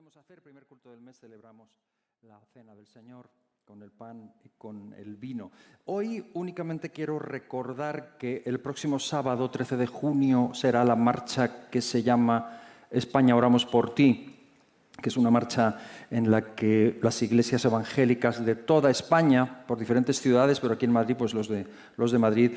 solemos hacer, primer culto del mes celebramos la cena del Señor con el pan y con el vino. Hoy únicamente quiero recordar que el próximo sábado, 13 de junio, será la marcha que se llama España, oramos por ti, que es una marcha en la que las iglesias evangélicas de toda España, por diferentes ciudades, pero aquí en Madrid, pues los de Madrid,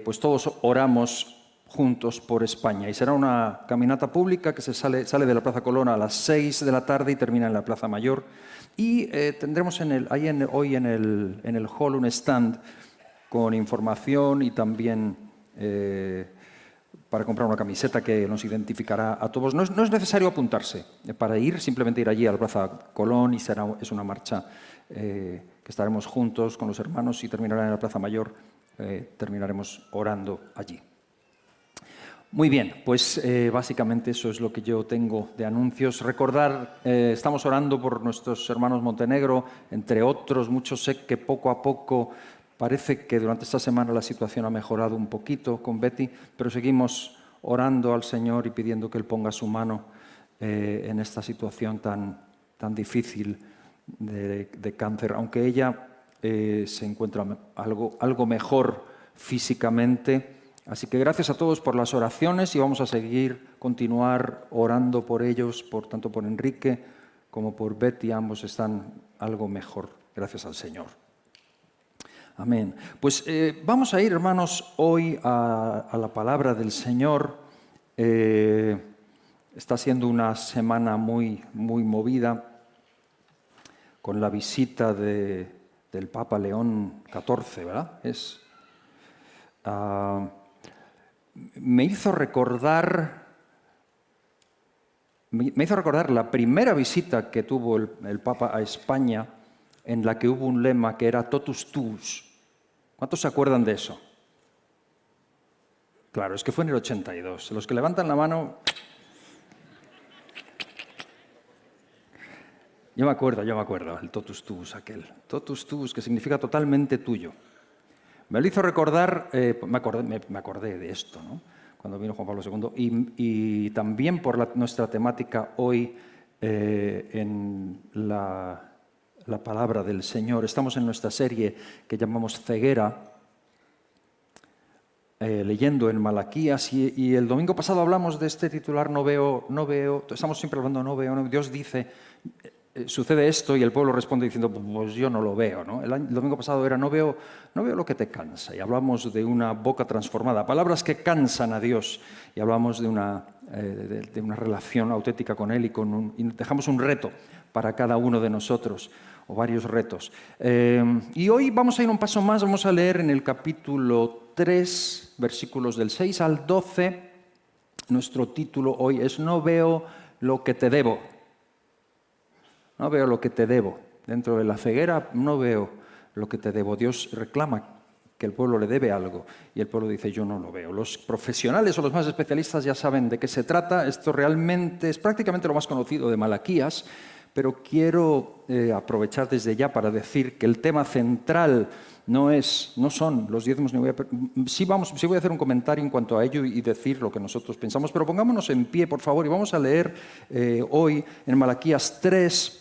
pues todos oramos juntos por España. Y será una caminata pública que sale de la Plaza Colón a las 6 de la tarde y termina en la Plaza Mayor. Y tendremos hoy en el hall un stand con información y también para comprar una camiseta que nos identificará a todos. No es necesario apuntarse para ir, simplemente ir allí a la Plaza Colón y es una marcha que estaremos juntos con los hermanos y terminará en la Plaza Mayor. Terminaremos orando allí. Muy bien, pues básicamente eso es lo que yo tengo de anuncios. Recordar, estamos orando por nuestros hermanos Montenegro, entre otros, muchos. Sé que poco a poco parece que durante esta semana la situación ha mejorado un poquito con Betty, pero seguimos orando al Señor y pidiendo que Él ponga su mano en esta situación tan difícil de cáncer. Aunque ella se encuentra algo mejor físicamente. Así que gracias a todos por las oraciones y vamos a continuar orando por ellos, tanto por Enrique como por Betty. Ambos están algo mejor, gracias al Señor. Amén. Pues vamos a ir, hermanos, hoy a la palabra del Señor. Está siendo una semana muy movida con la visita del Papa León XIV, ¿verdad? Me hizo recordar la primera visita que tuvo el Papa a España, en la que hubo un lema que era totus tuus. ¿Cuántos se acuerdan de eso? Claro, es que fue en el 82. Los que levantan la mano... Yo me acuerdo, el totus tuus aquel. Totus tuus, que significa totalmente tuyo. Me lo hizo recordar, me acordé de esto, ¿no? Cuando vino Juan Pablo II, y también por nuestra temática hoy en la palabra del Señor. Estamos en nuestra serie que llamamos Ceguera, leyendo en Malaquías, y el domingo pasado hablamos de este titular, no veo, estamos siempre hablando no veo. Dios dice... sucede esto y el pueblo responde diciendo, pues yo no lo veo, ¿no? El domingo pasado era no veo lo que te cansa, y hablamos de una boca transformada, palabras que cansan a Dios, y hablamos de una relación auténtica con Él y dejamos un reto para cada uno de nosotros, o varios retos. Y hoy vamos a ir un paso más, vamos a leer en el capítulo 3, versículos del 6 al 12. Nuestro título hoy es No veo lo que te debo. No veo lo que te debo. Dentro de la ceguera no veo lo que te debo. Dios reclama que el pueblo le debe algo y el pueblo dice yo no lo veo. Los profesionales o los más especialistas ya saben de qué se trata. Esto realmente es prácticamente lo más conocido de Malaquías, pero quiero aprovechar desde ya para decir que el tema central no son los diezmos. Sí voy a hacer un comentario en cuanto a ello y decir lo que nosotros pensamos, pero pongámonos en pie, por favor, y vamos a leer hoy en Malaquías 3,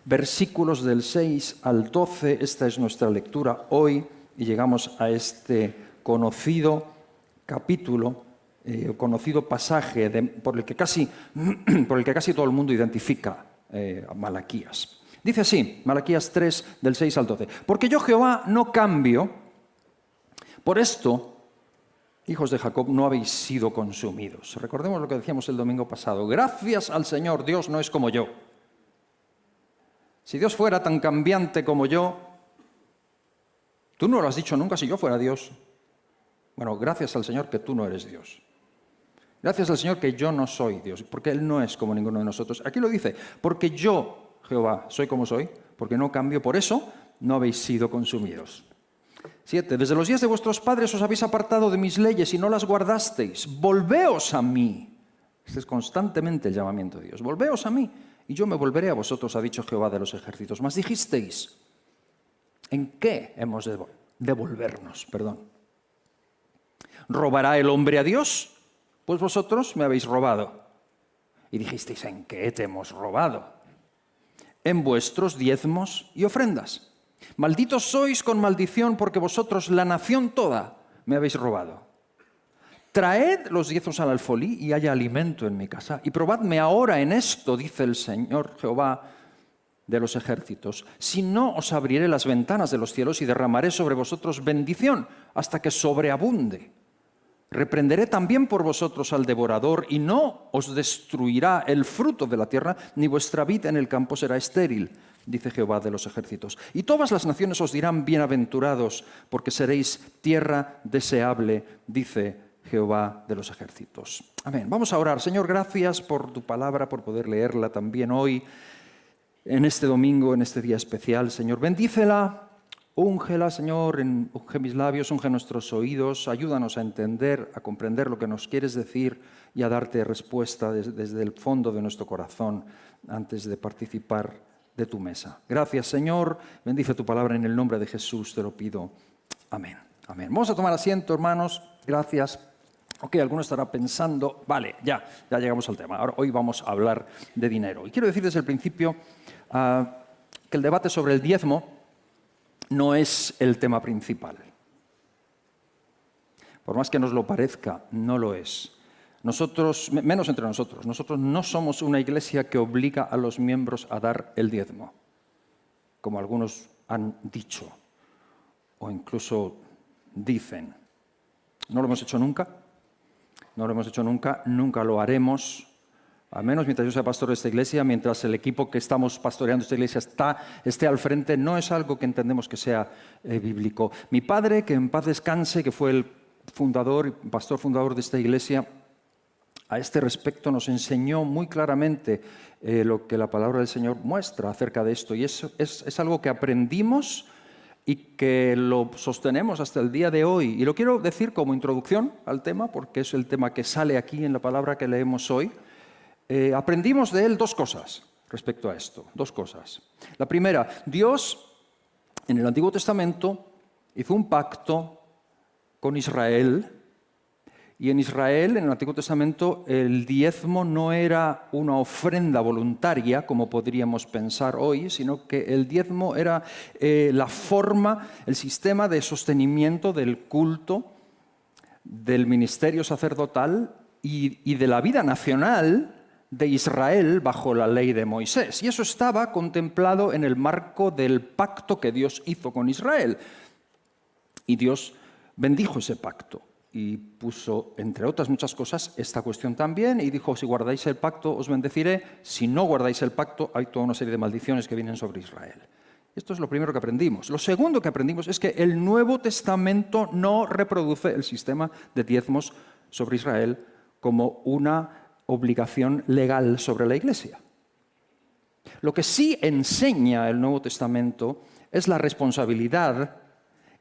versículos del 6 al 12, esta es nuestra lectura hoy, y llegamos a este conocido capítulo, conocido pasaje por el que casi todo el mundo identifica a Malaquías. Dice así, Malaquías 3, del 6 al 12. Porque yo, Jehová, no cambio, por esto, hijos de Jacob, no habéis sido consumidos. Recordemos lo que decíamos el domingo pasado. Gracias al Señor, Dios no es como yo. Si Dios fuera tan cambiante como yo, tú no lo has dicho nunca, si yo fuera Dios. Bueno, gracias al Señor que tú no eres Dios. Gracias al Señor que yo no soy Dios, porque Él no es como ninguno de nosotros. Aquí lo dice, porque yo, Jehová, soy como soy, porque no cambio, por eso no habéis sido consumidos. 7. Desde los días de vuestros padres os habéis apartado de mis leyes y no las guardasteis. Volveos a mí. Este es constantemente el llamamiento de Dios. Volveos a mí. Y yo me volveré a vosotros, ha dicho Jehová de los ejércitos. Mas dijisteis, ¿en qué hemos de volvernos? ¿Robará el hombre a Dios? Pues vosotros me habéis robado. Y dijisteis, ¿en qué te hemos robado? En vuestros diezmos y ofrendas. Malditos sois con maldición, porque vosotros, la nación toda, me habéis robado. Traed los diezmos al alfolí y haya alimento en mi casa. Y probadme ahora en esto, dice el Señor Jehová de los ejércitos. Si no, os abriré las ventanas de los cielos y derramaré sobre vosotros bendición hasta que sobreabunde. Reprenderé también por vosotros al devorador y no os destruirá el fruto de la tierra, ni vuestra vid en el campo será estéril, dice Jehová de los ejércitos. Y todas las naciones os dirán bienaventurados, porque seréis tierra deseable, dice Jehová de los ejércitos. Amén. Vamos a orar. Señor, gracias por tu palabra, por poder leerla también hoy, en este domingo, en este día especial. Señor, bendícela. Úngela, Señor, unge mis labios, unge nuestros oídos, ayúdanos a entender, a comprender lo que nos quieres decir y a darte respuesta desde el fondo de nuestro corazón antes de participar de tu mesa. Gracias, Señor, bendice tu palabra en el nombre de Jesús, te lo pido. Amén. Amén. Vamos a tomar asiento, hermanos. Gracias. Ok, alguno estará pensando, vale, ya llegamos al tema. Ahora, hoy vamos a hablar de dinero. Y quiero decir desde el principio que el debate sobre el diezmo no es el tema principal. Por más que nos lo parezca, no lo es. Nosotros, menos entre nosotros no somos una iglesia que obliga a los miembros a dar el diezmo, como algunos han dicho o incluso dicen. No lo hemos hecho nunca, nunca lo haremos. Al menos mientras yo sea pastor de esta iglesia, mientras el equipo que estamos pastoreando esta iglesia esté al frente, no es algo que entendemos que sea bíblico. Mi padre, que en paz descanse, que fue el pastor fundador de esta iglesia, a este respecto nos enseñó muy claramente lo que la palabra del Señor muestra acerca de esto. Y eso es algo que aprendimos y que lo sostenemos hasta el día de hoy. Y lo quiero decir como introducción al tema, porque es el tema que sale aquí en la palabra que leemos hoy. Aprendimos de él dos cosas respecto a esto, dos cosas. La primera, Dios en el Antiguo Testamento hizo un pacto con Israel, y en Israel, en el Antiguo Testamento, el diezmo no era una ofrenda voluntaria, como podríamos pensar hoy, sino que el diezmo era la forma, el sistema de sostenimiento del culto, del ministerio sacerdotal y de la vida nacional de Israel bajo la ley de Moisés. Y eso estaba contemplado en el marco del pacto que Dios hizo con Israel. Y Dios bendijo ese pacto y puso, entre otras muchas cosas, esta cuestión también, y dijo, si guardáis el pacto os bendeciré, si no guardáis el pacto hay toda una serie de maldiciones que vienen sobre Israel. Esto es lo primero que aprendimos. Lo segundo que aprendimos es que el Nuevo Testamento no reproduce el sistema de diezmos sobre Israel como una obligación legal sobre la Iglesia. Lo que sí enseña el Nuevo Testamento es la responsabilidad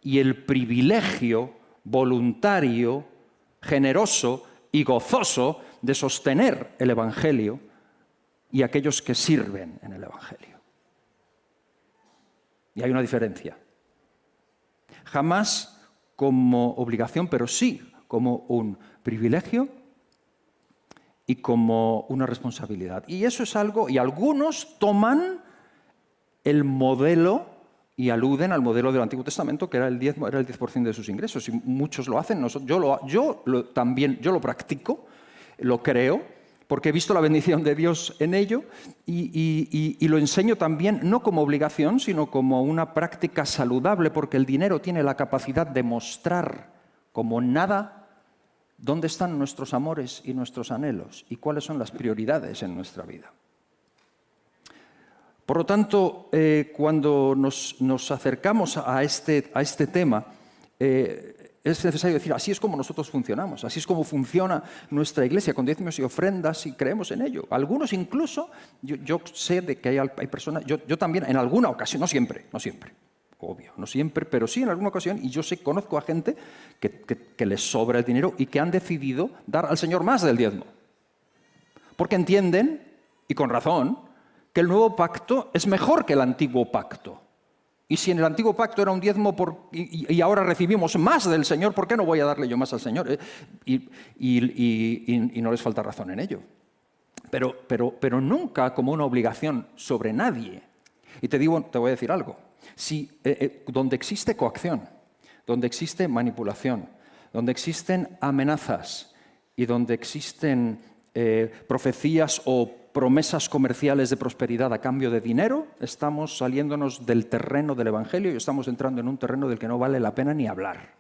y el privilegio voluntario, generoso y gozoso de sostener el Evangelio y aquellos que sirven en el Evangelio. Y hay una diferencia. Jamás como obligación, pero sí como un privilegio y como una responsabilidad. Y eso es algo, y algunos toman el modelo y aluden al modelo del Antiguo Testamento, que era el 10% de sus ingresos, y muchos lo hacen. Yo lo practico, lo creo, porque he visto la bendición de Dios en ello, y lo enseño también no como obligación, sino como una práctica saludable, porque el dinero tiene la capacidad de mostrar como nada dónde están nuestros amores y nuestros anhelos y cuáles son las prioridades en nuestra vida. Por lo tanto, cuando nos acercamos a este tema, es necesario decir, así es como nosotros funcionamos, así es como funciona nuestra iglesia, con diezmos y ofrendas, y creemos en ello. Algunos incluso, yo sé de que hay personas, yo también en alguna ocasión, no siempre, obvio, no siempre, pero sí en alguna ocasión, y yo conozco a gente que les sobra el dinero y que han decidido dar al Señor más del diezmo. Porque entienden, y con razón, que el nuevo pacto es mejor que el antiguo pacto. Y si en el antiguo pacto era un diezmo y ahora recibimos más del Señor, ¿por qué no voy a darle yo más al Señor? Y no les falta razón en ello. pero nunca como una obligación sobre nadie. Y te voy a decir algo. Si, donde existe coacción, donde existe manipulación, donde existen amenazas y donde existen profecías o promesas comerciales de prosperidad a cambio de dinero, estamos saliéndonos del terreno del Evangelio y estamos entrando en un terreno del que no vale la pena ni hablar.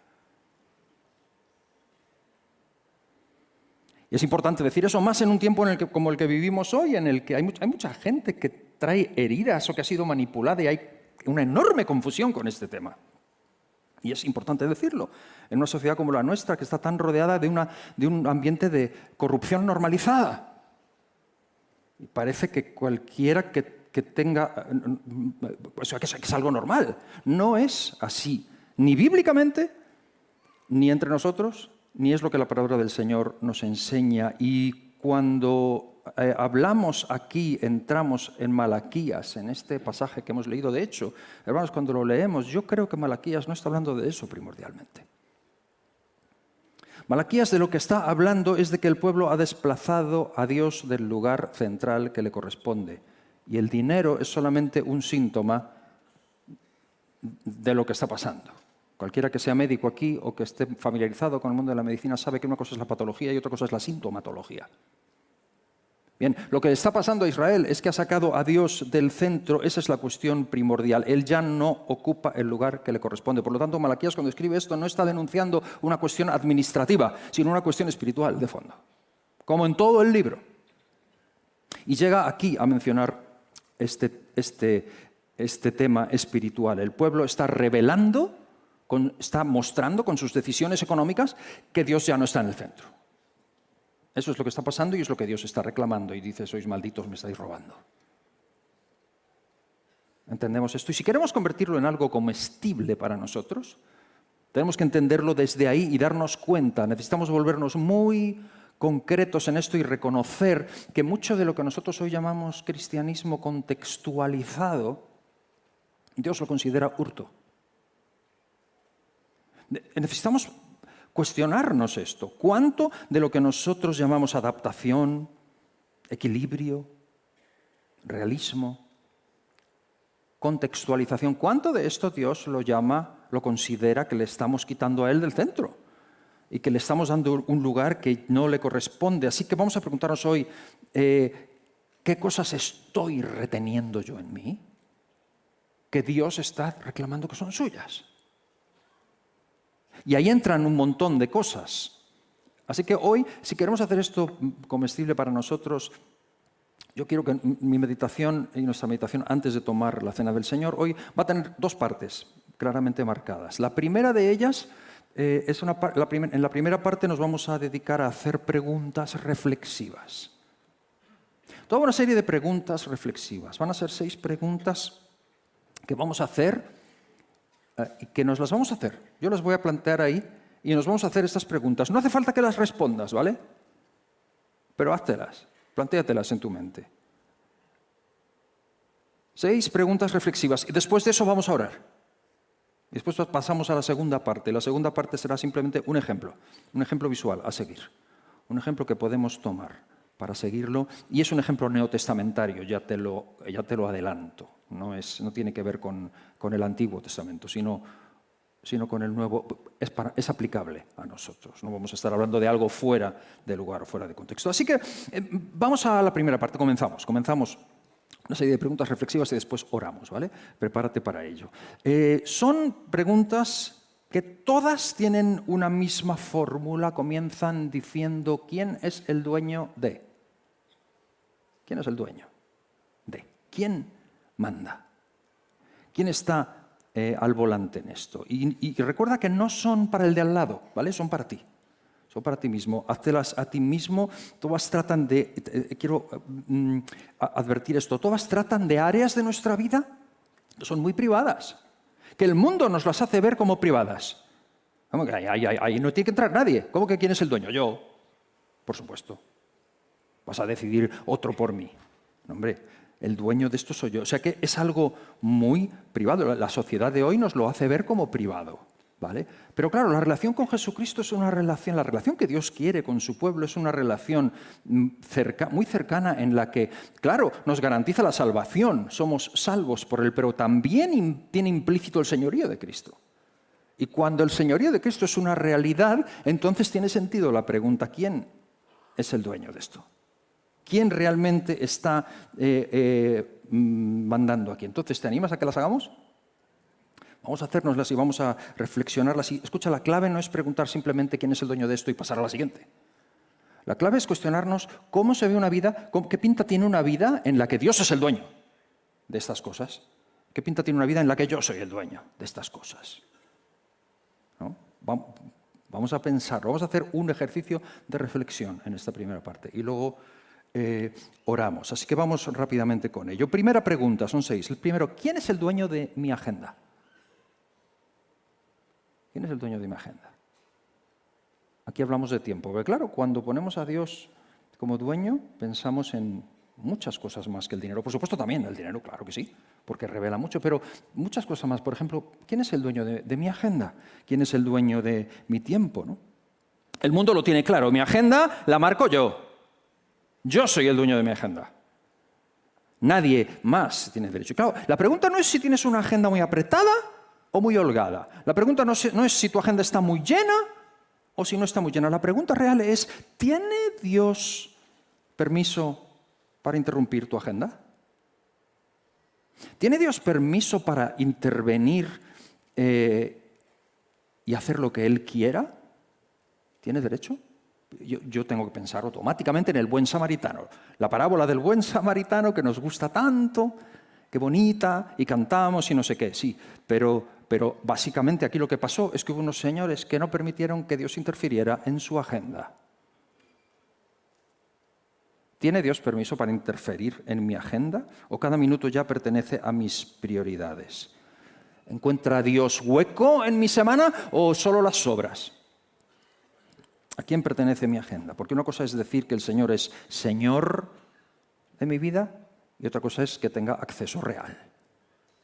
Y es importante decir eso, más en un tiempo como el que vivimos hoy, en el que hay mucha gente que trae heridas o que ha sido manipulada y hay una enorme confusión con este tema. Y es importante decirlo, en una sociedad como la nuestra, que está tan rodeada de un ambiente de corrupción normalizada. Y parece que cualquiera que tenga, o sea, que es algo normal. No es así, ni bíblicamente, ni entre nosotros, ni es lo que la palabra del Señor nos enseña. Y cuando hablamos aquí, entramos en Malaquías, en este pasaje que hemos leído. De hecho, hermanos, cuando lo leemos, yo creo que Malaquías no está hablando de eso primordialmente. Malaquías de lo que está hablando es de que el pueblo ha desplazado a Dios del lugar central que le corresponde. Y el dinero es solamente un síntoma de lo que está pasando. Cualquiera que sea médico aquí o que esté familiarizado con el mundo de la medicina sabe que una cosa es la patología y otra cosa es la sintomatología. Bien, lo que está pasando a Israel es que ha sacado a Dios del centro, esa es la cuestión primordial. Él ya no ocupa el lugar que le corresponde. Por lo tanto, Malaquías, cuando escribe esto, no está denunciando una cuestión administrativa, sino una cuestión espiritual de fondo, como en todo el libro. Y llega aquí a mencionar este tema espiritual. El pueblo está revelando, está mostrando con sus decisiones económicas que Dios ya no está en el centro. Eso es lo que está pasando y es lo que Dios está reclamando. Y dice, sois malditos, me estáis robando. ¿Entendemos esto? Y si queremos convertirlo en algo comestible para nosotros, tenemos que entenderlo desde ahí y darnos cuenta. Necesitamos volvernos muy concretos en esto y reconocer que mucho de lo que nosotros hoy llamamos cristianismo contextualizado, Dios lo considera hurto. Necesitamos cuestionarnos esto. ¿Cuánto de lo que nosotros llamamos adaptación, equilibrio, realismo, contextualización, cuánto de esto Dios lo considera que le estamos quitando a Él del centro y que le estamos dando un lugar que no le corresponde? Así que vamos a preguntarnos hoy, ¿qué cosas estoy reteniendo yo en mí que Dios está reclamando que son suyas? Y ahí entran un montón de cosas. Así que hoy, si queremos hacer esto comestible para nosotros, yo quiero que mi meditación y nuestra meditación antes de tomar la cena del Señor hoy va a tener dos partes claramente marcadas. La primera de ellas en la primera parte nos vamos a dedicar a hacer preguntas reflexivas. Toda una serie de preguntas reflexivas. Van a ser 6 preguntas que vamos a hacer y que nos las vamos a hacer. Yo las voy a plantear ahí y nos vamos a hacer estas preguntas. No hace falta que las respondas, ¿vale? Pero háztelas, plantéatelas en tu mente. 6 preguntas reflexivas y después de eso vamos a orar. Y después pasamos a la segunda parte. La segunda parte será simplemente un ejemplo visual a seguir. Un ejemplo que podemos tomar para seguirlo, y es un ejemplo neotestamentario, ya te lo adelanto. No tiene que ver con el Antiguo Testamento, sino con el Nuevo. Es aplicable a nosotros. No vamos a estar hablando de algo fuera de lugar o fuera de contexto. Así que vamos a la primera parte. Comenzamos una serie de preguntas reflexivas y después oramos, ¿vale? Prepárate para ello. Son preguntas que todas tienen una misma fórmula, comienzan diciendo ¿quién es el dueño de? ¿Quién es el dueño de? ¿Quién manda? ¿Quién está al volante en esto? Y recuerda que no son para el de al lado, ¿vale? Son para ti. Son para ti mismo. Háztelas a ti mismo. Todas tratan quiero advertir esto, todas tratan de áreas de nuestra vida que son muy privadas, que el mundo nos las hace ver como privadas. ¿Cómo que ahí no tiene que entrar nadie? ¿Cómo que quién es el dueño? Yo, por supuesto. Vas a decidir otro por mí. No, hombre, el dueño de esto soy yo. O sea que es algo muy privado. La sociedad de hoy nos lo hace ver como privado. ¿vale? Pero claro, la relación con Jesucristo es una relación, la relación que Dios quiere con su pueblo es una relación muy cercana en la que, claro, nos garantiza la salvación, somos salvos por Él, pero también tiene implícito el señorío de Cristo. Y cuando el señorío de Cristo es una realidad, entonces tiene sentido la pregunta, ¿quién es el dueño de esto? ¿Quién realmente está mandando aquí? Entonces, ¿te animas a que las hagamos? Vamos a hacérnoslas y vamos a reflexionarlas. Y, escucha, la clave no es preguntar simplemente quién es el dueño de esto y pasar a la siguiente. La clave es cuestionarnos cómo se ve una vida, qué pinta tiene una vida en la que Dios es el dueño de estas cosas. ¿Qué pinta tiene una vida en la que yo soy el dueño de estas cosas? ¿No? Vamos a pensar, vamos a hacer un ejercicio de reflexión en esta primera parte y luego oramos. Así que vamos rápidamente con ello. Primera pregunta, son 6. El primero, ¿quién es el dueño de mi agenda? ¿Quién es el dueño de mi agenda? Aquí hablamos de tiempo, porque claro, cuando ponemos a Dios como dueño, pensamos en muchas cosas más que el dinero. Por supuesto también el dinero, claro que sí, porque revela mucho, pero muchas cosas más. Por ejemplo, ¿quién es el dueño de mi agenda? ¿Quién es el dueño de mi tiempo, ¿no? El mundo lo tiene claro, mi agenda la marco yo. Yo soy el dueño de mi agenda. Nadie más tiene derecho. Claro, la pregunta no es si tienes una agenda muy apretada o muy holgada. La pregunta no es si tu agenda está muy llena o si no está muy llena. La pregunta real es, ¿tiene Dios permiso para interrumpir tu agenda? ¿Tiene Dios permiso para intervenir y hacer lo que Él quiera? ¿Tiene derecho? Yo tengo que pensar automáticamente en el buen samaritano. La parábola del buen samaritano que nos gusta tanto, qué bonita, y cantamos y no sé qué, sí. Pero básicamente aquí lo que pasó es que hubo unos señores que no permitieron que Dios interfiriera en su agenda. ¿Tiene Dios permiso para interferir en mi agenda? ¿O cada minuto ya pertenece a mis prioridades? ¿Encuentra Dios hueco en mi semana o solo las sobras? ¿A quién pertenece mi agenda? Porque una cosa es decir que el Señor es Señor de mi vida y otra cosa es que tenga acceso real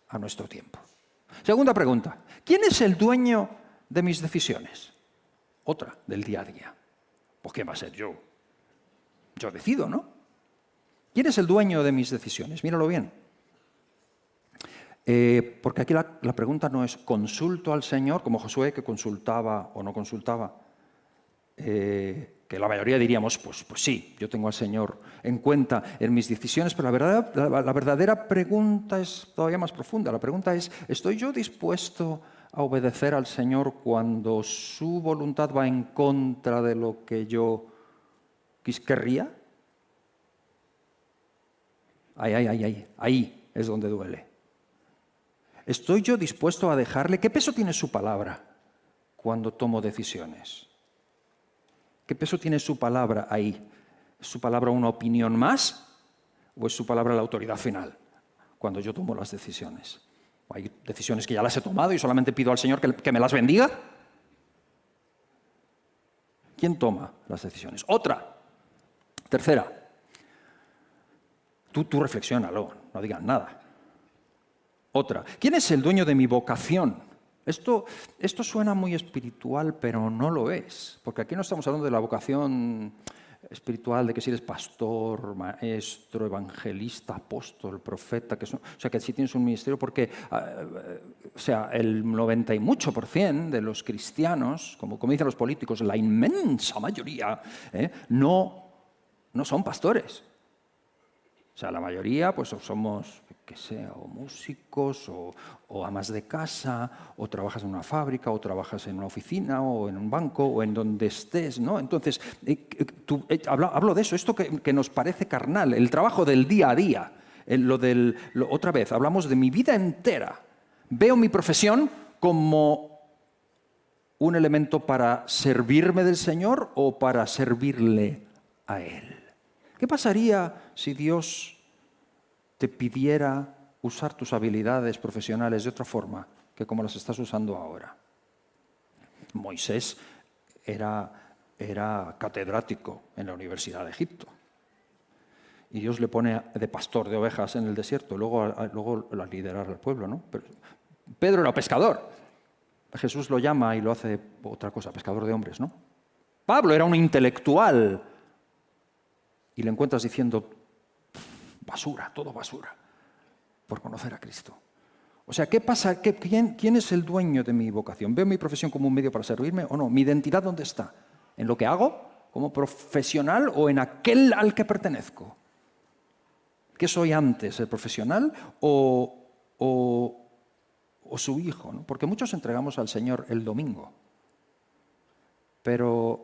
a nuestro tiempo. Segunda pregunta. ¿Quién es el dueño de mis decisiones? Otra, del día a día. Pues ¿quién va a ser yo? Yo decido, ¿no? ¿Quién es el dueño de mis decisiones? Míralo bien. Porque aquí la pregunta no es ¿consulto al Señor? Como Josué, que consultaba o no consultaba. Que la mayoría diríamos, pues sí, yo tengo al Señor en cuenta en mis decisiones, pero la verdadera pregunta es todavía más profunda. La pregunta es, ¿estoy yo dispuesto a obedecer al Señor cuando su voluntad va en contra de lo que yo querría? Ahí es donde duele. ¿Estoy yo dispuesto a dejarle? ¿Qué peso tiene su palabra cuando tomo decisiones? ¿Qué peso tiene su palabra ahí? ¿Es su palabra una opinión más o es su palabra la autoridad final cuando yo tomo las decisiones? Hay decisiones que ya las he tomado y solamente pido al Señor que me las bendiga. ¿Quién toma las decisiones? Tercera. Tú reflexiónalo, no digas nada. Otra. ¿Quién es el dueño de mi vocación? Esto suena muy espiritual, pero no lo es. Porque aquí no estamos hablando de la vocación espiritual, de que si eres pastor, maestro, evangelista, apóstol, profeta, o sea, que si tienes un ministerio, porque el 90 y mucho por cien de los cristianos, como dicen los políticos, la inmensa mayoría, no son pastores. O sea, la mayoría pues somos, o músicos, o amas de casa, o trabajas en una fábrica, o trabajas en una oficina, o en un banco, o en donde estés, ¿no? Entonces, hablo de eso, esto que nos parece carnal, el trabajo del día a día. Otra vez, hablamos de mi vida entera. Veo mi profesión como un elemento para servirme del Señor o para servirle a Él. ¿Qué pasaría si Dios te pidiera usar tus habilidades profesionales de otra forma que como las estás usando ahora? Moisés era catedrático en la Universidad de Egipto. Y Dios le pone de pastor de ovejas en el desierto, luego a liderar al pueblo, ¿no? Pero Pedro era pescador. Jesús lo llama y lo hace otra cosa, pescador de hombres, ¿no? Pablo era un intelectual y le encuentras diciendo basura, todo basura, por conocer a Cristo. O sea, ¿qué pasa? ¿Quién es el dueño de mi vocación? ¿Veo mi profesión como un medio para servirme o no? ¿Mi identidad dónde está? ¿En lo que hago como profesional o en aquel al que pertenezco? ¿Qué soy antes, el profesional o su hijo? ¿No? Porque muchos entregamos al Señor el domingo, pero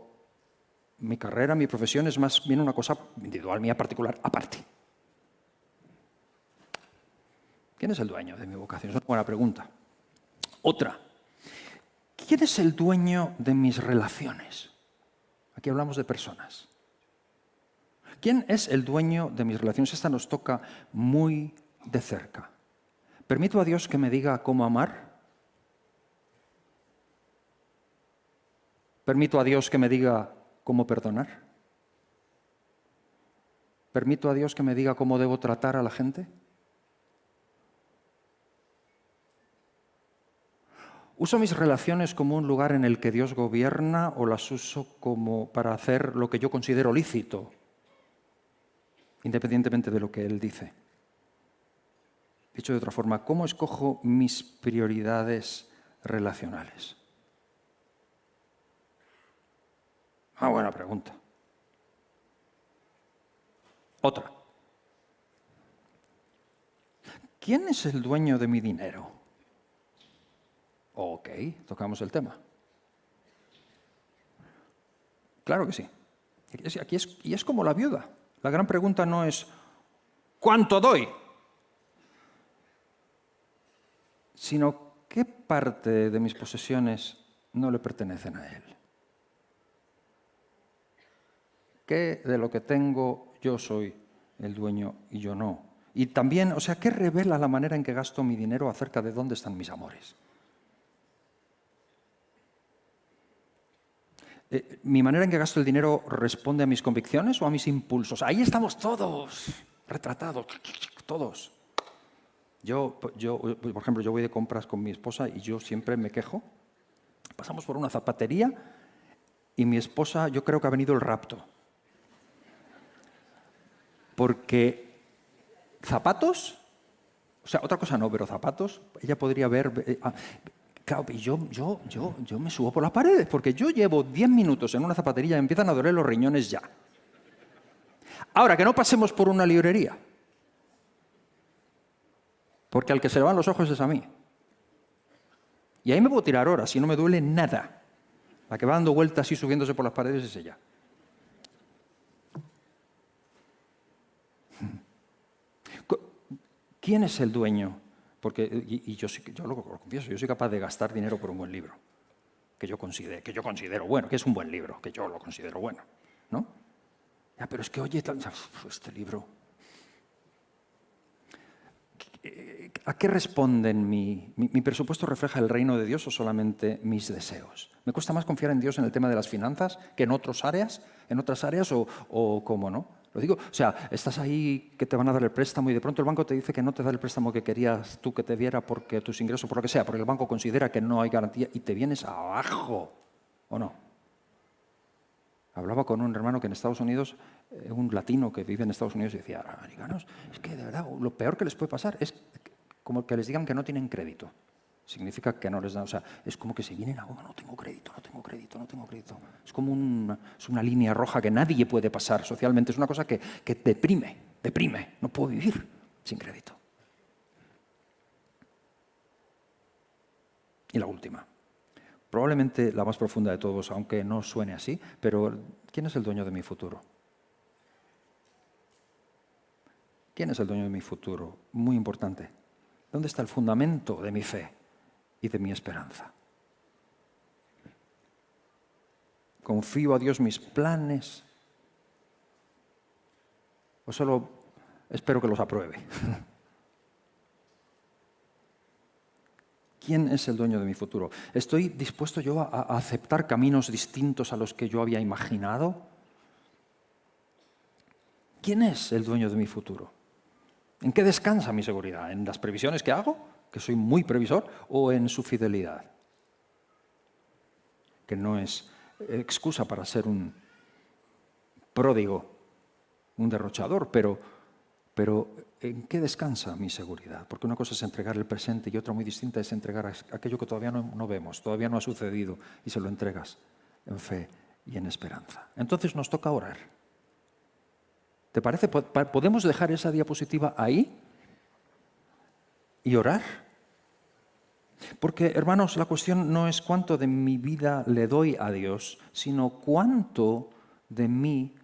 mi carrera, mi profesión es más bien una cosa individual, mía particular, aparte. ¿Quién es el dueño de mi vocación? Es una buena pregunta. Otra. ¿Quién es el dueño de mis relaciones? Aquí hablamos de personas. ¿Quién es el dueño de mis relaciones? Esta nos toca muy de cerca. ¿Permito a Dios que me diga cómo amar? ¿Permito a Dios que me diga cómo perdonar? ¿Permito a Dios que me diga cómo debo tratar a la gente? ¿Uso mis relaciones como un lugar en el que Dios gobierna o las uso como para hacer lo que yo considero lícito, independientemente de lo que Él dice? Dicho de otra forma, ¿cómo escojo mis prioridades relacionales? Buena pregunta. Otra. ¿Quién es el dueño de mi dinero? Ok, tocamos el tema. Claro que sí. Y es como la viuda. La gran pregunta no es ¿cuánto doy? Sino ¿qué parte de mis posesiones no le pertenecen a Él? ¿Qué de lo que tengo yo soy el dueño y yo no? Y también, o sea, ¿qué revela la manera en que gasto mi dinero acerca de dónde están mis amores? ¿Mi manera en que gasto el dinero responde a mis convicciones o a mis impulsos? Ahí estamos todos, retratados, todos. Yo, por ejemplo, yo voy de compras con mi esposa y yo siempre me quejo. Pasamos por una zapatería y mi esposa, yo creo que ha venido el rapto. Porque zapatos, o sea, otra cosa no, pero zapatos, ella podría ver... Claro, y yo me subo por las paredes, porque yo llevo 10 minutos en una zapatería y me empiezan a doler los riñones ya. Ahora, que no pasemos por una librería, porque al que se le van los ojos es a mí. Y ahí me puedo tirar horas y no me duele nada. La que va dando vueltas y subiéndose por las paredes es ella. ¿Quién es el dueño? Porque, yo lo confieso, yo soy capaz de gastar dinero por un buen libro, que yo considero bueno, que es un buen libro, que yo lo considero bueno, ¿no? Ya, pero es que, oye, este libro... ¿A qué responden mi presupuesto refleja el reino de Dios o solamente mis deseos? ¿Me cuesta más confiar en Dios en el tema de las finanzas que en otras áreas o cómo, no? Lo digo, o sea, estás ahí que te van a dar el préstamo y de pronto el banco te dice que no te da el préstamo que querías tú que te diera porque tus ingresos, por lo que sea, porque el banco considera que no hay garantía y te vienes abajo, ¿o no? Hablaba con un hermano que en Estados Unidos, un latino que vive en Estados Unidos, y decía, americanos, es que de verdad, lo peor que les puede pasar es como que les digan que no tienen crédito. Significa que no les dan, o sea, es como que se vienen a, no tengo crédito. Es como una línea roja que nadie puede pasar socialmente. Es una cosa que deprime. No puedo vivir sin crédito. Y la última. Probablemente la más profunda de todos, aunque no suene así, pero ¿quién es el dueño de mi futuro? ¿Quién es el dueño de mi futuro? Muy importante. ¿Dónde está el fundamento de mi fe y de mi esperanza? ¿Confío a Dios mis planes? ¿O solo espero que los apruebe? ¿Quién es el dueño de mi futuro? ¿Estoy dispuesto yo a aceptar caminos distintos a los que yo había imaginado? ¿Quién es el dueño de mi futuro? ¿En qué descansa mi seguridad? ¿En las previsiones que hago, que soy muy previsor, o en su fidelidad? que no es excusa para ser un pródigo, un derrochador, pero ¿en qué descansa mi seguridad? Porque una cosa es entregar el presente y otra muy distinta es entregar aquello que todavía no vemos, todavía no ha sucedido, y se lo entregas en fe y en esperanza. Entonces nos toca orar. ¿Te parece? ¿Podemos dejar esa diapositiva ahí y orar? Porque, hermanos, la cuestión no es cuánto de mi vida le doy a Dios, sino cuánto de mí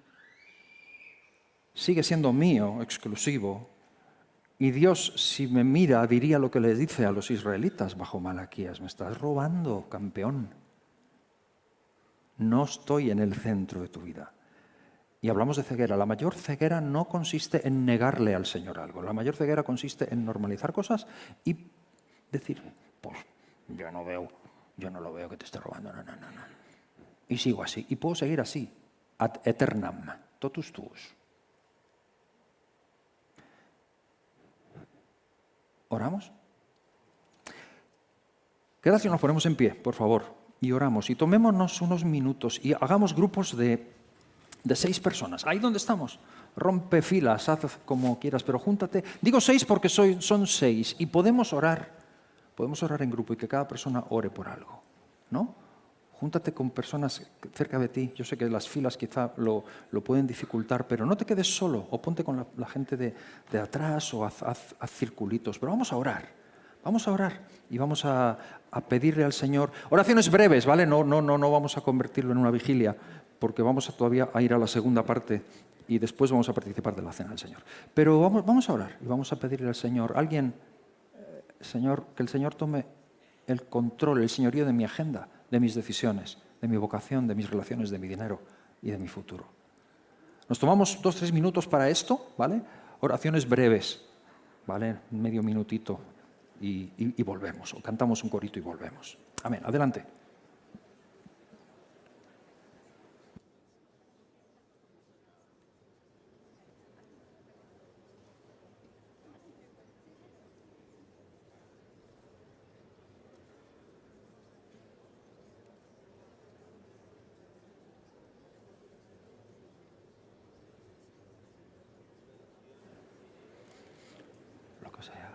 sigue siendo mío, exclusivo. Y Dios, si me mira, diría lo que le dice a los israelitas bajo Malaquías: me estás robando, campeón. No estoy en el centro de tu vida. Y hablamos de ceguera. La mayor ceguera no consiste en negarle al Señor algo. La mayor ceguera consiste en normalizar cosas y decir, pues yo no lo veo que te esté robando, no. Y sigo así. Y puedo seguir así, ad aeternam, totus tuus. ¿Oramos? ¿Qué tal si nos ponemos en pie, por favor, y oramos? Y tomémonos unos minutos y hagamos grupos de 6 personas. Ahí donde estamos. Rompe filas, haz como quieras, pero júntate. Digo 6 porque son 6 y podemos orar. Podemos orar en grupo y que cada persona ore por algo, ¿no? Júntate con personas cerca de ti. Yo sé que las filas quizá lo pueden dificultar, pero no te quedes solo o ponte con la gente de atrás o haz circulitos. Pero vamos a orar. Vamos a orar y vamos a pedirle al Señor. Oraciones breves, ¿vale? No vamos a convertirlo en una vigilia, porque vamos todavía a ir a la segunda parte y después vamos a participar de la cena del Señor. Pero vamos a orar y vamos a pedirle al Señor. Señor, que el Señor tome el control, el señorío de mi agenda, de mis decisiones, de mi vocación, de mis relaciones, de mi dinero y de mi futuro. Nos tomamos 2-3 minutos para esto, ¿vale? Oraciones breves, ¿vale? Medio minutito y volvemos. O cantamos un corito y volvemos. Amén. Adelante. Lo que sea.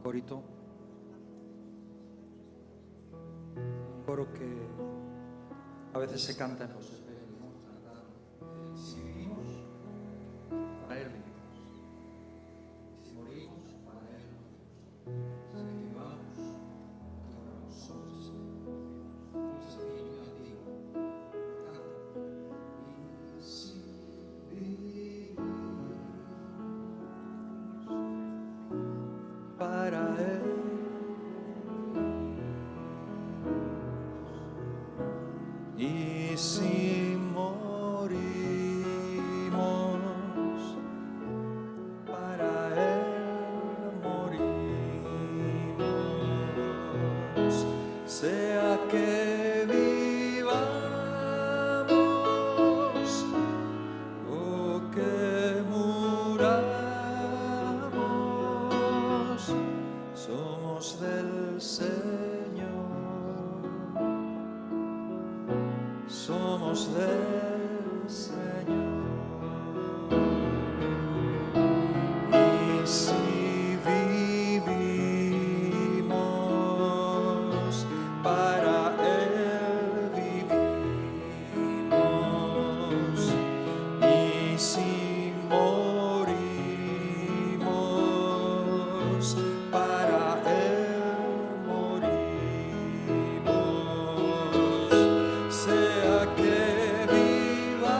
corito. Un coro que a veces se canta en los espejos. Si vivimos, para Él vivimos. Si morimos, para Él morimos. Si vivamos, somos un desafío antiguo. Canta. Y si vivimos, para Él. Y si morimos, para Él morimos, sea que vivamos o que muramos, somos del Señor. Somos del Señor. Y si vivimos, para Él vivimos. Y si morimos, para Él morimos. Sea que vivamos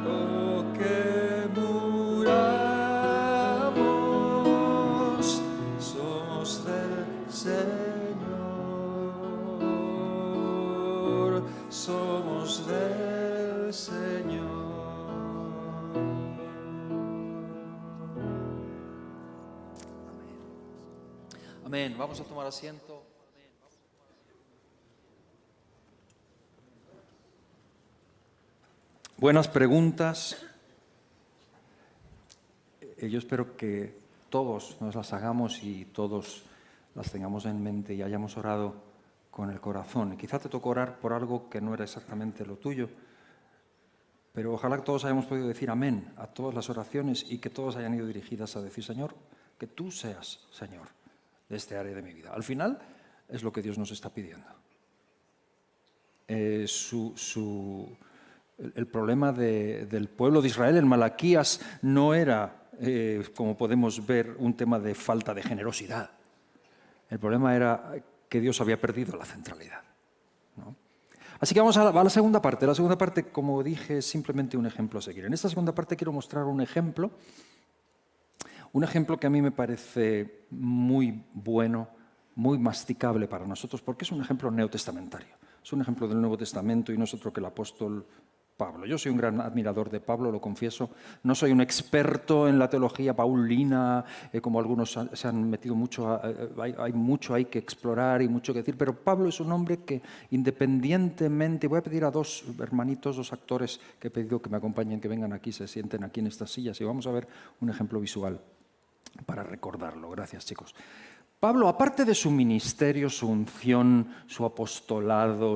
o que muramos, somos del Señor, somos del Señor. Amén. Vamos a tomar asiento. Buenas preguntas. Yo espero que todos nos las hagamos y todos las tengamos en mente y hayamos orado con el corazón. Quizá te tocó orar por algo que no era exactamente lo tuyo, pero ojalá que todos hayamos podido decir amén a todas las oraciones y que todos hayan ido dirigidas a decir, Señor, que tú seas, Señor, de este área de mi vida. Al final es lo que Dios nos está pidiendo. El problema del pueblo de Israel en Malaquías no era, como podemos ver, un tema de falta de generosidad. El problema era que Dios había perdido la centralidad, ¿no? Así que vamos a la segunda parte. La segunda parte, como dije, es simplemente un ejemplo a seguir. En esta segunda parte quiero mostrar un ejemplo que a mí me parece muy bueno, muy masticable para nosotros, porque es un ejemplo neotestamentario. Es un ejemplo del Nuevo Testamento y no es otro que el apóstol Pablo. Yo soy un gran admirador de Pablo, lo confieso. No soy un experto en la teología paulina, como algunos se han metido mucho. Hay mucho ahí que explorar y mucho que decir, pero Pablo es un hombre que independientemente... Voy a pedir a dos hermanitos, dos actores que he pedido que me acompañen, que vengan aquí, se sienten aquí en estas sillas y vamos a ver un ejemplo visual para recordarlo. Gracias, chicos. Pablo, aparte de su ministerio, su unción, su apostolado,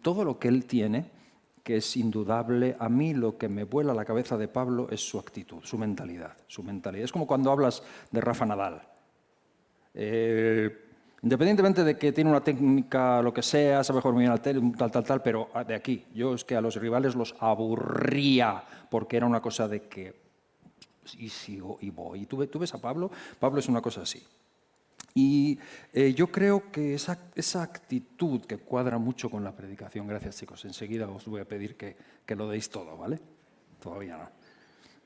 todo lo que él tiene, que es indudable, a mí lo que me vuela la cabeza de Pablo es su actitud, su mentalidad. Es como cuando hablas de Rafa Nadal. Independientemente de que tiene una técnica, lo que sea, sabe jugar muy bien al tal, pero de aquí, yo es que a los rivales los aburría, porque era una cosa de que y sigo y voy. Y tú ves a Pablo, Pablo es una cosa así. Y yo creo que esa actitud que cuadra mucho con la predicación, gracias chicos, enseguida os voy a pedir que lo deis todo, ¿vale? Todavía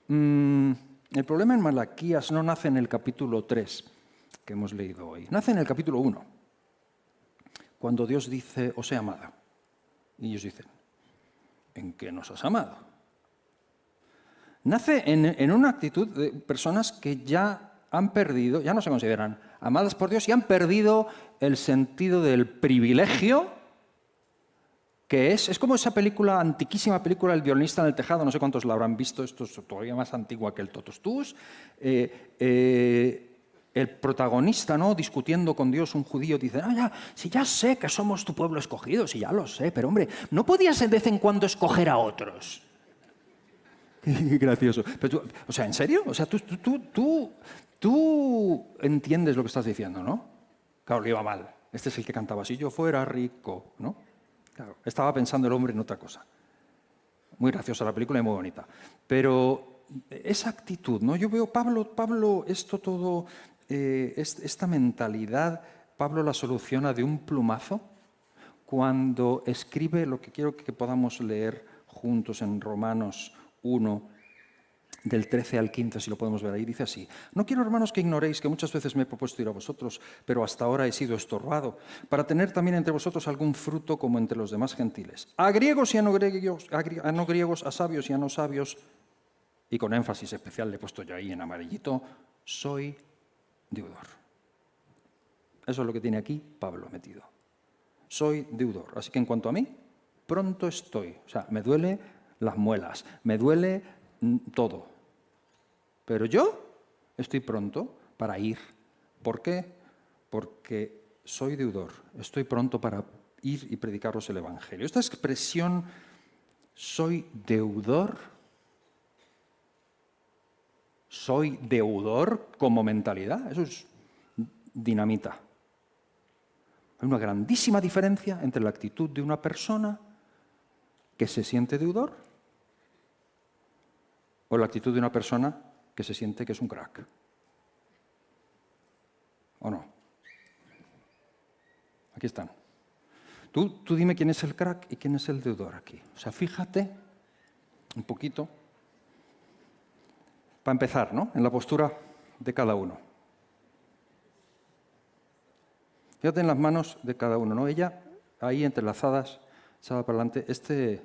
no. El problema en Malaquías no nace en el capítulo 3 que hemos leído hoy, nace en el capítulo 1, cuando Dios dice, os he amado. Y ellos dicen, ¿en qué nos has amado? Nace en una actitud de personas que ya han perdido, ya no se consideran amadas por Dios y han perdido el sentido del privilegio, que es como esa película, antiquísima película, El violinista en el tejado, no sé cuántos la habrán visto, esto es todavía más antigua que el Totus Tus. El protagonista, ¿no?, discutiendo con Dios, un judío, dice, si ya sé que somos tu pueblo escogido, si ya lo sé, pero hombre, ¿no podías de vez en cuando escoger a otros? Qué gracioso. Pero tú, o sea, ¿en serio? O sea, tú entiendes lo que estás diciendo, ¿no? Claro, le iba mal. Este es el que cantaba, si yo fuera rico, ¿no? Claro, estaba pensando el hombre en otra cosa. Muy graciosa la película y muy bonita. Pero esa actitud, ¿no? Yo veo, Pablo, esto todo, esta mentalidad, Pablo la soluciona de un plumazo cuando escribe lo que quiero que podamos leer juntos en Romanos 1, del 13 al 15, si lo podemos ver ahí, dice así: no quiero, hermanos, que ignoréis que muchas veces me he propuesto ir a vosotros, pero hasta ahora he sido estorbado, para tener también entre vosotros algún fruto como entre los demás gentiles. A griegos y a no griegos, a sabios y a no sabios, y con énfasis especial le he puesto yo ahí en amarillito, soy deudor. Eso es lo que tiene aquí Pablo metido. Soy deudor. Así que en cuanto a mí, pronto estoy. O sea, me duele las muelas, me duele todo. Pero yo estoy pronto para ir. ¿Por qué? Porque soy deudor. Estoy pronto para ir y predicaros el Evangelio. Esta expresión, soy deudor, como mentalidad, eso es dinamita. Hay una grandísima diferencia entre la actitud de una persona que se siente deudor o la actitud de una persona que se siente que es un crack. ¿O no? Aquí están. Tú dime quién es el crack y quién es el deudor aquí. O sea, fíjate un poquito, para empezar, ¿no? En la postura de cada uno. Fíjate en las manos de cada uno, ¿no? Ella, ahí entrelazadas, echada para adelante,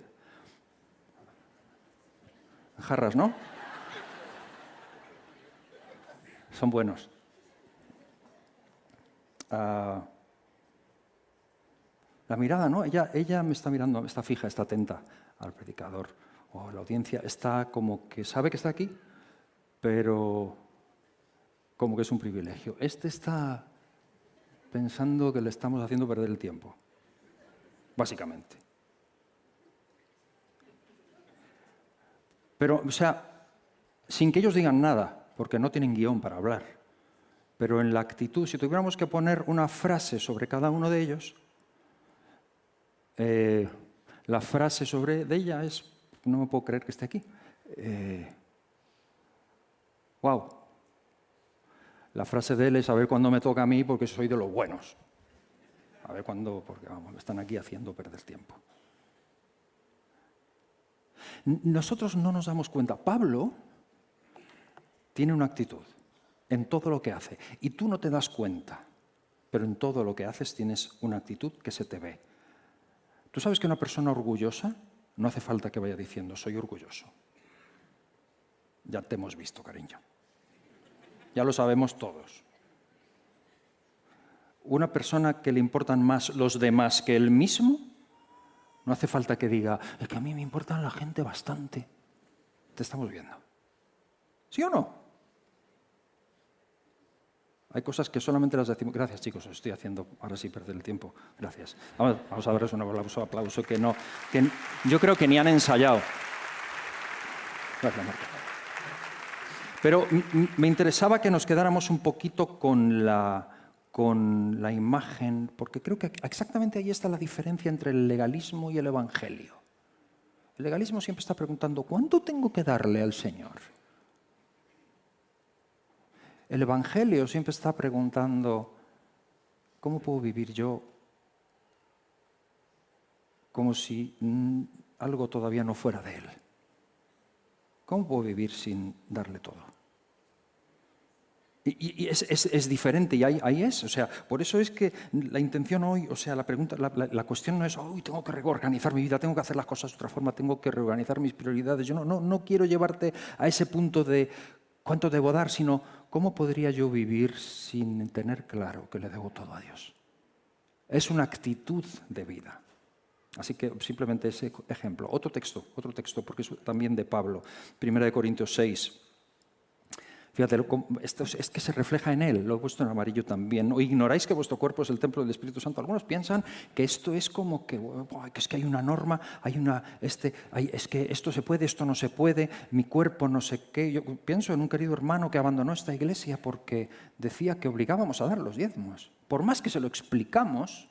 jarras, ¿no? Son buenos. La mirada, ¿no? Ella me está mirando, está fija, está atenta al predicador o a la audiencia. Está como que sabe que está aquí, pero como que es un privilegio. Este está pensando que le estamos haciendo perder el tiempo, básicamente. Pero, o sea, sin que ellos digan nada, porque no tienen guión para hablar. Pero en la actitud, si tuviéramos que poner una frase sobre cada uno de ellos, la frase de ella es, no me puedo creer que esté aquí. Wow. La frase de él es, a ver cuándo me toca a mí porque soy de los buenos. A ver cuándo, porque vamos, me están aquí haciendo perder tiempo. Nosotros no nos damos cuenta. Pablo tiene una actitud en todo lo que hace. Y tú no te das cuenta, pero en todo lo que haces tienes una actitud que se te ve. ¿Tú sabes que una persona orgullosa no hace falta que vaya diciendo, soy orgulloso? Ya te hemos visto, cariño. Ya lo sabemos todos. Una persona que le importan más los demás que él mismo, no hace falta que diga, es que a mí me importan la gente bastante. Te estamos viendo. ¿Sí o no? Hay cosas que solamente las decimos. Gracias, chicos, os estoy haciendo ahora sí perder el tiempo. Gracias. Vamos a daros un aplauso que yo creo que ni han ensayado. Gracias, Marta. Pero me interesaba que nos quedáramos un poquito con la imagen, porque creo que exactamente ahí está la diferencia entre el legalismo y el evangelio. El legalismo siempre está preguntando, ¿cuánto tengo que darle al Señor? El evangelio siempre está preguntando, ¿cómo puedo vivir yo como si algo todavía no fuera de Él? ¿Cómo puedo vivir sin darle todo? Y es diferente, y ahí es. O sea, por eso es que la intención hoy, o sea, la cuestión no es, tengo que reorganizar mi vida, tengo que hacer las cosas de otra forma, tengo que reorganizar mis prioridades. Yo no quiero llevarte a ese punto de cuánto debo dar, sino cómo podría yo vivir sin tener claro que le debo todo a Dios. Es una actitud de vida. Así que simplemente ese ejemplo. Otro texto, porque es también de Pablo, 1 Corintios 6. Fíjate, esto es que se refleja en él, lo he puesto en amarillo también. ¿O ignoráis que vuestro cuerpo es el templo del Espíritu Santo? Algunos piensan que esto es como que es que hay una norma, es que esto se puede, esto no se puede, mi cuerpo no sé qué. Yo pienso en un querido hermano que abandonó esta iglesia porque decía que obligábamos a dar los diezmos. Por más que se lo explicamos,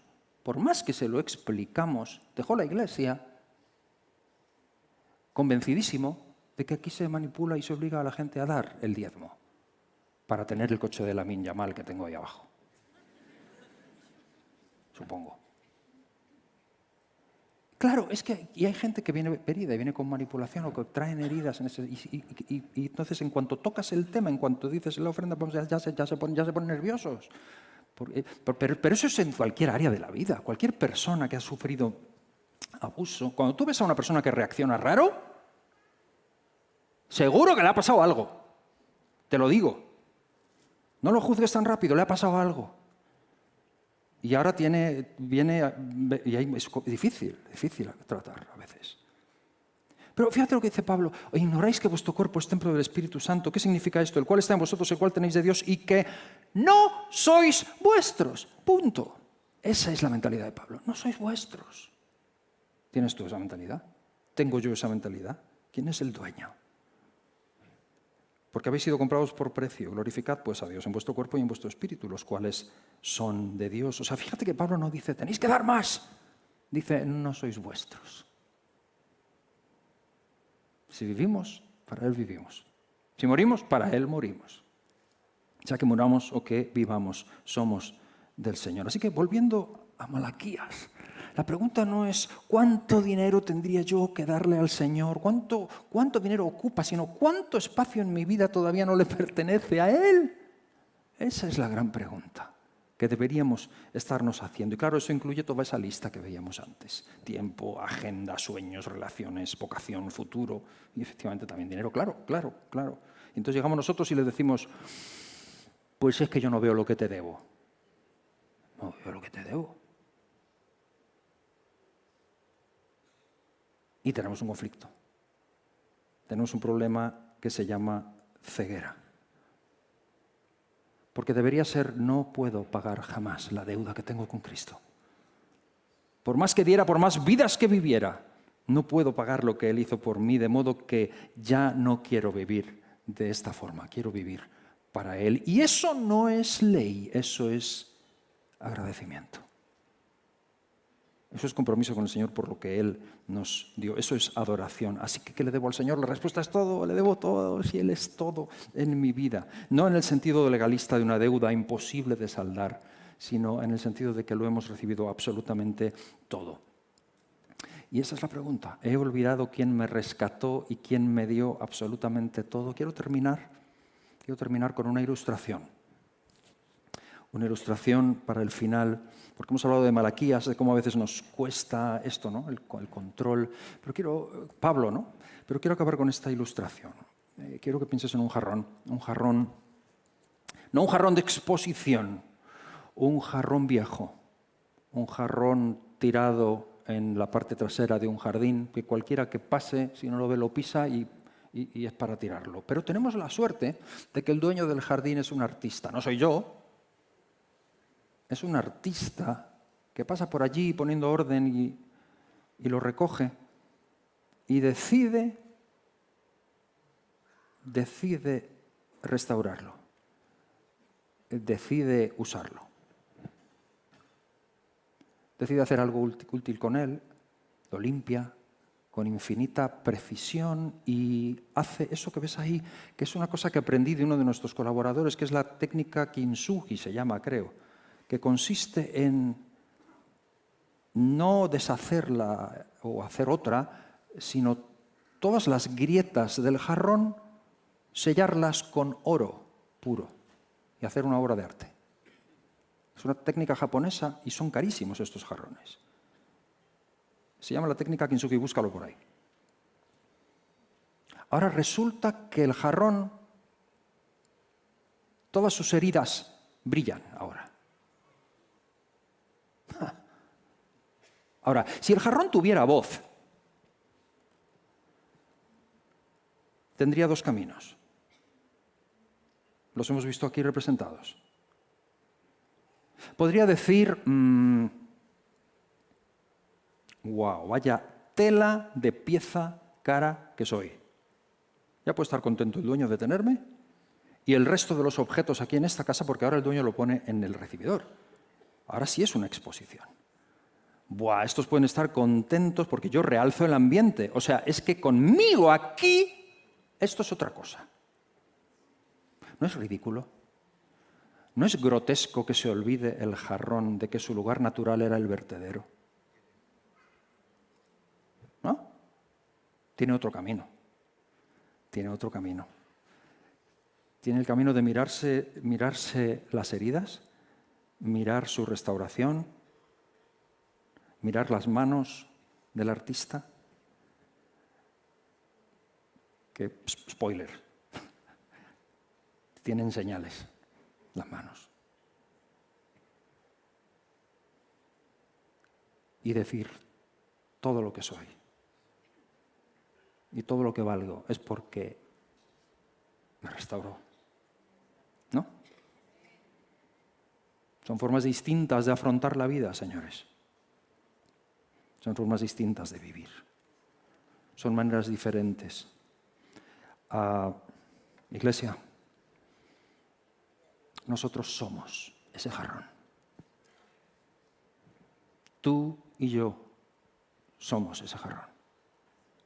dejó la iglesia convencidísimo de que aquí se manipula y se obliga a la gente a dar el diezmo para tener el coche de Lamine Yamal que tengo ahí abajo. Supongo. Claro, es que y hay gente que viene herida y viene con manipulación o que traen heridas. Y entonces, en cuanto tocas el tema, en cuanto dices la ofrenda, pues ya se ponen nerviosos. Pero eso es en cualquier área de la vida. Cualquier persona que ha sufrido abuso. Cuando tú ves a una persona que reacciona raro, seguro que le ha pasado algo. Te lo digo. No lo juzgues tan rápido, le ha pasado algo. Y ahora es difícil tratar a veces. Pero fíjate lo que dice Pablo. ¿Ignoráis que vuestro cuerpo es templo del Espíritu Santo? ¿Qué significa esto? El cual está en vosotros, el cual tenéis de Dios y que no sois vuestros. Punto. Esa es la mentalidad de Pablo. No sois vuestros. ¿Tienes tú esa mentalidad? ¿Tengo yo esa mentalidad? ¿Quién es el dueño? Porque habéis sido comprados por precio. Glorificad pues a Dios en vuestro cuerpo y en vuestro espíritu, los cuales son de Dios. O sea, fíjate que Pablo no dice, tenéis que dar más. Dice, no sois vuestros. Si vivimos, para Él vivimos. Si morimos, para Él morimos. Ya que muramos o que vivamos, somos del Señor. Así que volviendo a Malaquías, la pregunta no es cuánto dinero tendría yo que darle al Señor, cuánto dinero ocupa, sino cuánto espacio en mi vida todavía no le pertenece a Él. Esa es la gran pregunta que deberíamos estarnos haciendo. Y claro, eso incluye toda esa lista que veíamos antes. Tiempo, agenda, sueños, relaciones, vocación, futuro y efectivamente también dinero. Claro. Entonces llegamos nosotros y le decimos, pues es que yo no veo lo que te debo. No veo lo que te debo. Y tenemos un conflicto. Tenemos un problema que se llama ceguera. Porque debería ser, no puedo pagar jamás la deuda que tengo con Cristo. Por más que diera, por más vidas que viviera, no puedo pagar lo que Él hizo por mí, de modo que ya no quiero vivir de esta forma, quiero vivir para Él. Y eso no es ley, eso es agradecimiento. Eso es compromiso con el Señor por lo que Él nos dio. Eso es adoración. Así que, ¿qué le debo al Señor? La respuesta es todo. Le debo todo, si Él es todo en mi vida. No en el sentido legalista de una deuda imposible de saldar, sino en el sentido de que lo hemos recibido absolutamente todo. Y esa es la pregunta. ¿He olvidado quién me rescató y quién me dio absolutamente todo? Quiero terminar con una ilustración. Una ilustración para el final, porque hemos hablado de Malaquías, de cómo a veces nos cuesta esto, ¿no? El control. Pero Pablo, ¿no? Pero quiero acabar con esta ilustración. Quiero que pienses en un jarrón, no un jarrón de exposición, un jarrón viejo, un jarrón tirado en la parte trasera de un jardín, que cualquiera que pase, si no lo ve, lo pisa y es para tirarlo. Pero tenemos la suerte de que el dueño del jardín es un artista, no soy yo. Es un artista que pasa por allí poniendo orden y lo recoge y decide restaurarlo, decide usarlo, decide hacer algo útil con él, lo limpia con infinita precisión y hace eso que ves ahí, que es una cosa que aprendí de uno de nuestros colaboradores, que es la técnica kintsugi, se llama, creo, que consiste en no deshacerla o hacer otra, sino todas las grietas del jarrón, sellarlas con oro puro y hacer una obra de arte. Es una técnica japonesa y son carísimos estos jarrones. Se llama la técnica kintsugi, búscalo por ahí. Ahora resulta que el jarrón, todas sus heridas brillan ahora. Ahora, si el jarrón tuviera voz, tendría dos caminos. Los hemos visto aquí representados. Podría decir, wow, vaya tela de pieza cara que soy. Ya puede estar contento el dueño de tenerme y el resto de los objetos aquí en esta casa, porque ahora el dueño lo pone en el recibidor. Ahora sí es una exposición. Buah, estos pueden estar contentos porque yo realzo el ambiente. O sea, es que conmigo aquí esto es otra cosa. ¿No es ridículo? ¿No es grotesco que se olvide el jarrón de que su lugar natural era el vertedero? ¿No? Tiene otro camino. Tiene otro camino. Tiene el camino de mirarse las heridas, mirar su restauración, mirar las manos del artista. Que, spoiler, tienen señales las manos. Y decir, todo lo que soy y todo lo que valgo es porque me restauró. ¿No? Son formas distintas de afrontar la vida, señores. Son formas distintas de vivir. Son maneras diferentes. Iglesia, nosotros somos ese jarrón. Tú y yo somos ese jarrón.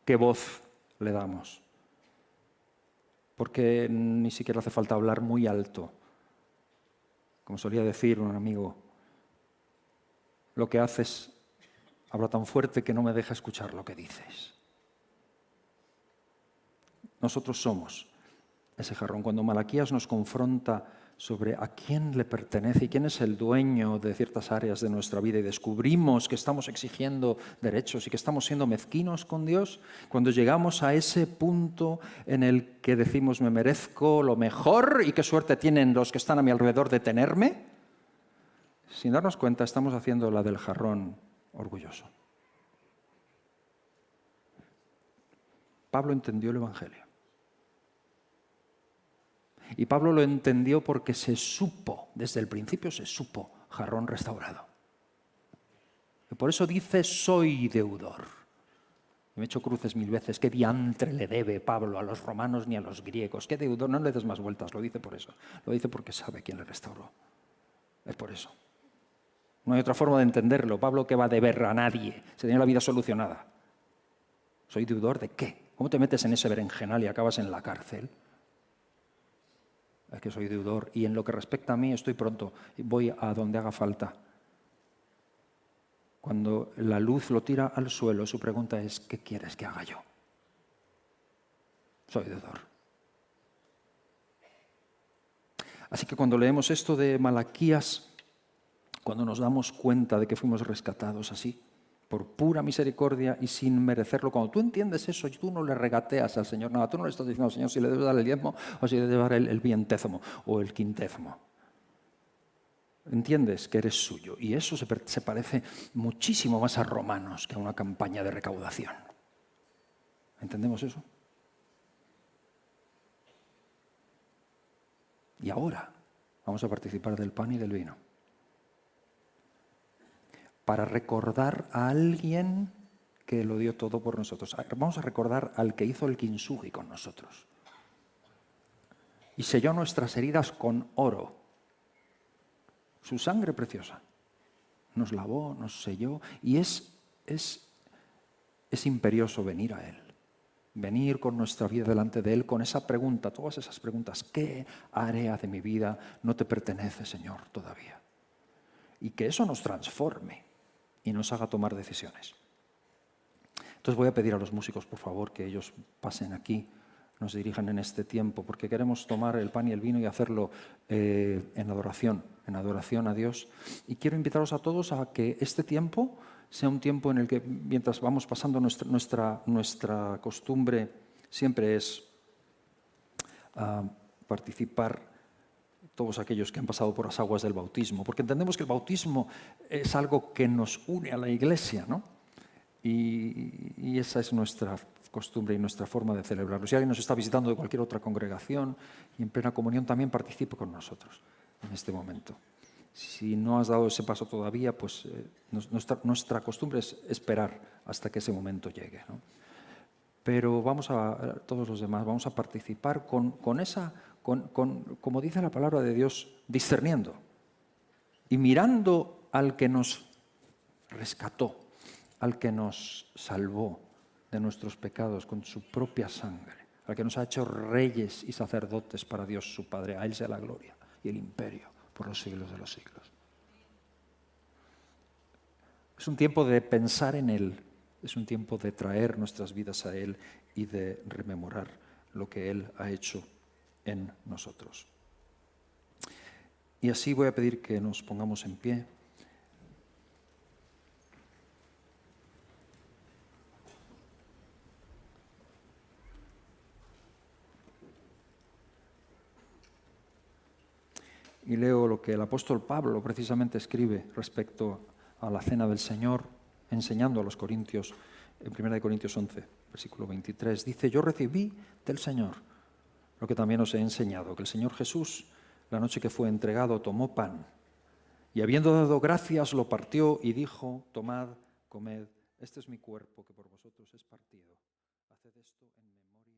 ¿Qué voz le damos? Porque ni siquiera hace falta hablar muy alto. Como solía decir un amigo, lo que haces habla tan fuerte que no me deja escuchar lo que dices. Nosotros somos ese jarrón. Cuando Malaquías nos confronta sobre a quién le pertenece y quién es el dueño de ciertas áreas de nuestra vida y descubrimos que estamos exigiendo derechos y que estamos siendo mezquinos con Dios, cuando llegamos a ese punto en el que decimos me merezco lo mejor y qué suerte tienen los que están a mi alrededor de tenerme, sin darnos cuenta estamos haciendo la del jarrón orgulloso. Pablo entendió el Evangelio. Y Pablo lo entendió porque se supo, desde el principio se supo, jarrón restaurado. Y por eso dice, soy deudor. Me he hecho cruces 1000 veces. ¿Qué diantre le debe Pablo a los romanos ni a los griegos? ¿Qué deudor? No le des más vueltas, lo dice por eso. Lo dice porque sabe quién le restauró. Es por eso. No hay otra forma de entenderlo. Pablo, que va a deber a nadie, se tenía la vida solucionada. ¿Soy deudor de qué? ¿Cómo te metes en ese berenjenal y acabas en la cárcel? Es que soy deudor y en lo que respecta a mí estoy pronto, voy a donde haga falta. Cuando la luz lo tira al suelo, su pregunta es, ¿qué quieres que haga yo? Soy deudor. Así que cuando leemos esto de Malaquías, cuando nos damos cuenta de que fuimos rescatados así, por pura misericordia y sin merecerlo, cuando tú entiendes eso, tú no le regateas al Señor nada, tú no le estás diciendo al Señor si le debes dar el diezmo o si le debes dar el vientésimo o el quintésimo. Entiendes que eres suyo y eso se parece muchísimo más a Romanos que a una campaña de recaudación. ¿Entendemos eso? Y ahora vamos a participar del pan y del vino. Para recordar a alguien que lo dio todo por nosotros. Vamos a recordar al que hizo el kintsugi con nosotros. Y selló nuestras heridas con oro. Su sangre preciosa. Nos lavó, nos selló. Y es imperioso venir a Él. Venir con nuestra vida delante de Él con esa pregunta, todas esas preguntas. ¿Qué área de mi vida no te pertenece, Señor, todavía? Y que eso nos transforme y nos haga tomar decisiones. Entonces voy a pedir a los músicos, por favor, que ellos pasen aquí, nos dirijan en este tiempo, porque queremos tomar el pan y el vino y hacerlo en adoración a Dios. Y quiero invitaros a todos a que este tiempo sea un tiempo en el que, mientras vamos pasando nuestra costumbre, siempre es participar todos aquellos que han pasado por las aguas del bautismo, porque entendemos que el bautismo es algo que nos une a la Iglesia, ¿no? Y esa es nuestra costumbre y nuestra forma de celebrarlo. Si alguien nos está visitando de cualquier otra congregación y en plena comunión, también participe con nosotros en este momento. Si no has dado ese paso todavía, pues nuestra costumbre es esperar hasta que ese momento llegue, ¿no? Pero todos los demás, vamos a participar como dice la palabra de Dios, discerniendo y mirando al que nos rescató, al que nos salvó de nuestros pecados con su propia sangre, al que nos ha hecho reyes y sacerdotes para Dios su Padre. A Él sea la gloria y el imperio por los siglos de los siglos. Es un tiempo de pensar en Él, es un tiempo de traer nuestras vidas a Él y de rememorar lo que Él ha hecho en nosotros. Y así voy a pedir que nos pongamos en pie. Y leo lo que el apóstol Pablo precisamente escribe respecto a la cena del Señor, enseñando a los corintios, en 1 Corintios 11, versículo 23. Dice, yo recibí del Señor lo que también os he enseñado, que el Señor Jesús, la noche que fue entregado, tomó pan y habiendo dado gracias, lo partió y dijo, tomad, comed, este es mi cuerpo que por vosotros es partido. Haced esto en memoria